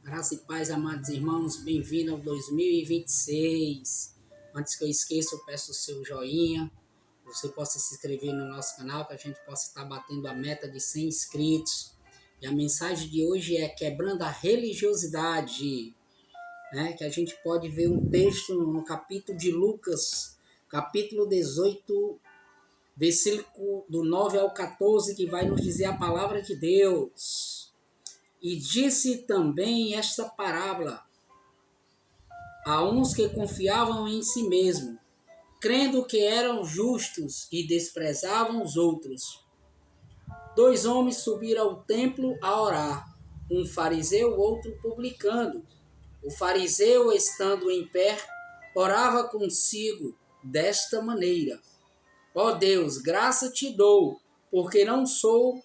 Graça e paz, amados irmãos, bem-vindo ao 2026. Antes que eu esqueça, eu peço o seu joinha, você possa se inscrever no nosso canal, que a gente possa estar batendo a meta de 100 inscritos. E a mensagem de hoje é quebrando a religiosidade, né? Que a gente pode ver um texto no capítulo de Lucas, capítulo 18, versículo do 9 ao 14, que vai nos dizer a palavra de Deus. E disse também esta parábola a uns que confiavam em si mesmo, crendo que eram justos e desprezavam os outros. 2 homens subiram ao templo a orar, um fariseu, outro publicano. O fariseu, estando em pé, orava consigo desta maneira: Ó Deus, graça te dou, porque não sou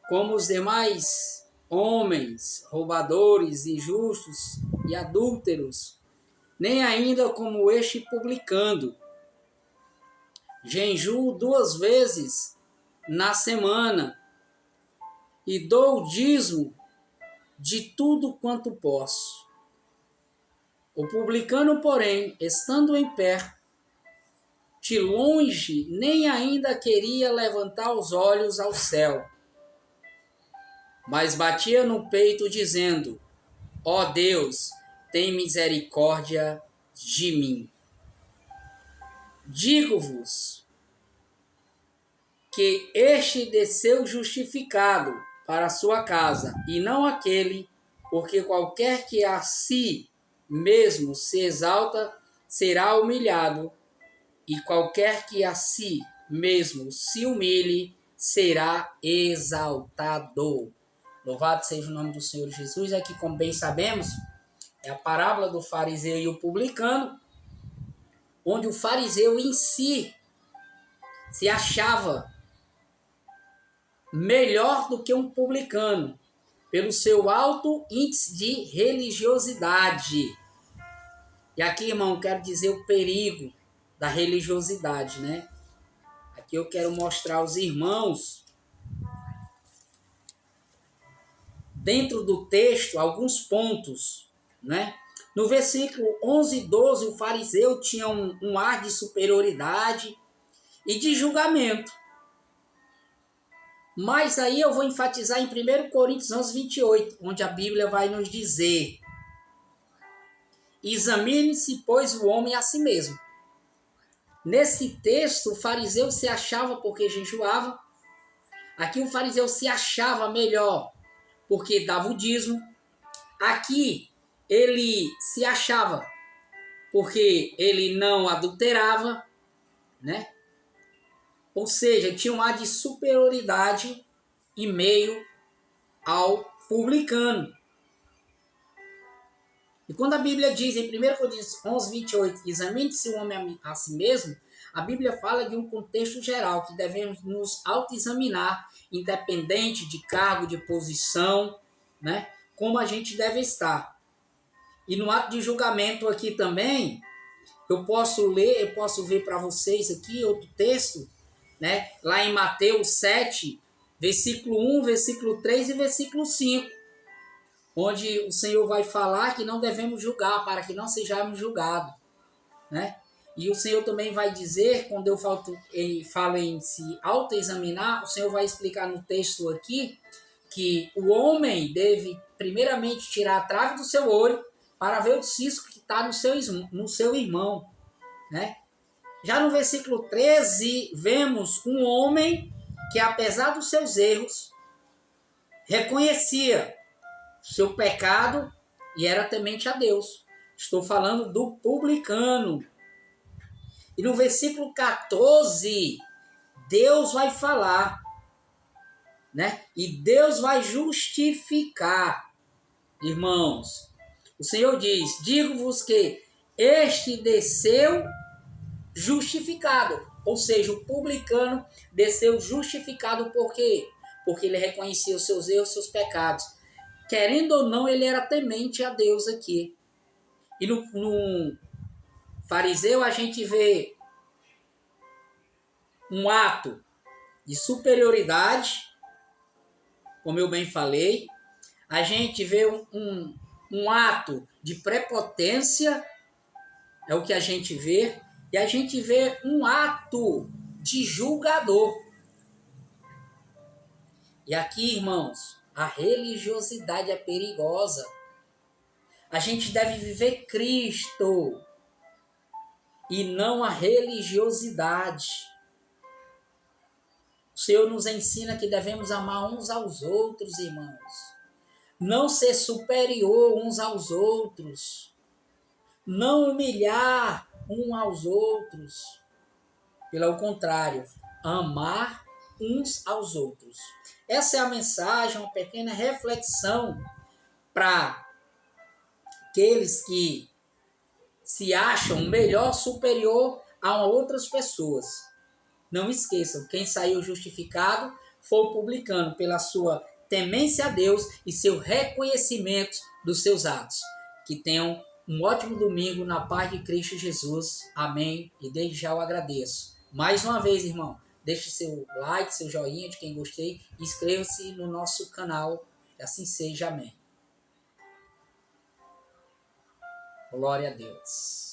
como os demais homens, roubadores, injustos e adúlteros, nem ainda como este publicano. Jejuo 2 vezes na semana e dou o dízimo de tudo quanto posso. O publicano, porém, estando em pé, de longe, nem ainda queria levantar os olhos ao céu, mas batia no peito, dizendo: Ó Deus, tem misericórdia de mim. Digo-vos que este desceu justificado para a sua casa, e não aquele, porque qualquer que a si mesmo se exalta será humilhado, e qualquer que a si mesmo se humilhe será exaltado. Louvado seja o nome do Senhor Jesus. Aqui, como bem sabemos, é a parábola do fariseu e o publicano, onde o fariseu em si se achava melhor do que um publicano, pelo seu alto índice de religiosidade. E aqui, irmão, quero dizer o perigo da religiosidade, né? Aqui eu quero mostrar aos irmãos, dentro do texto, alguns pontos, né? No versículo 11 e 12, o fariseu tinha um ar de superioridade e de julgamento. Mas aí eu vou enfatizar em 1 Coríntios 11, 28, onde a Bíblia vai nos dizer: examine-se, pois, o homem a si mesmo. Nesse texto, o fariseu se achava porque jejuava. Aqui o fariseu se achava melhor porque dava o dízimo. Aqui ele se achava porque ele não adulterava, né? Ou seja, tinha um ar de superioridade em meio ao publicano. E quando a Bíblia diz em 1 Coríntios 11, 28, examine-se o homem a si mesmo, a Bíblia fala de um contexto geral, que devemos nos autoexaminar, independente de cargo, de posição, né? Como a gente deve estar. E no ato de julgamento aqui também, eu posso ver para vocês aqui outro texto, né? Lá em Mateus 7, versículo 1, versículo 3 e versículo 5, onde o Senhor vai falar que não devemos julgar, para que não sejamos julgados, né? E o Senhor também vai dizer, quando eu falo em se autoexaminar, o Senhor vai explicar no texto aqui que o homem deve primeiramente tirar a trave do seu olho para ver o cisco que está no seu irmão, né? Já no versículo 13, vemos um homem que, apesar dos seus erros, reconhecia seu pecado e era temente a Deus. Estou falando do publicano. E no versículo 14, Deus vai falar, né? E Deus vai justificar. Irmãos, o Senhor diz: digo-vos que este desceu justificado. Ou seja, o publicano desceu justificado por quê? Porque ele reconhecia os seus erros, seus pecados. Querendo ou não, ele era temente a Deus aqui. E no fariseu a gente vê um ato de superioridade, como eu bem falei. A gente vê um ato de prepotência, é o que a gente vê, e a gente vê um ato de julgador. E aqui, irmãos, a religiosidade é perigosa. A gente deve viver Cristo e não a religiosidade. O Senhor nos ensina que devemos amar uns aos outros, irmãos. Não ser superior uns aos outros. Não humilhar uns aos outros. Pelo contrário, amar uns aos outros. Essa é a mensagem, uma pequena reflexão para aqueles que se acham melhor, superior a outras pessoas. Não esqueçam, quem saiu justificado foi o publicano pela sua temência a Deus e seu reconhecimento dos seus atos. Que tenham um ótimo domingo na paz de Cristo Jesus. Amém. E desde já eu agradeço. Mais uma vez, irmão, deixe seu like, seu joinha de quem gostei e inscreva-se no nosso canal. Que assim seja. Amém. Glória a Deus.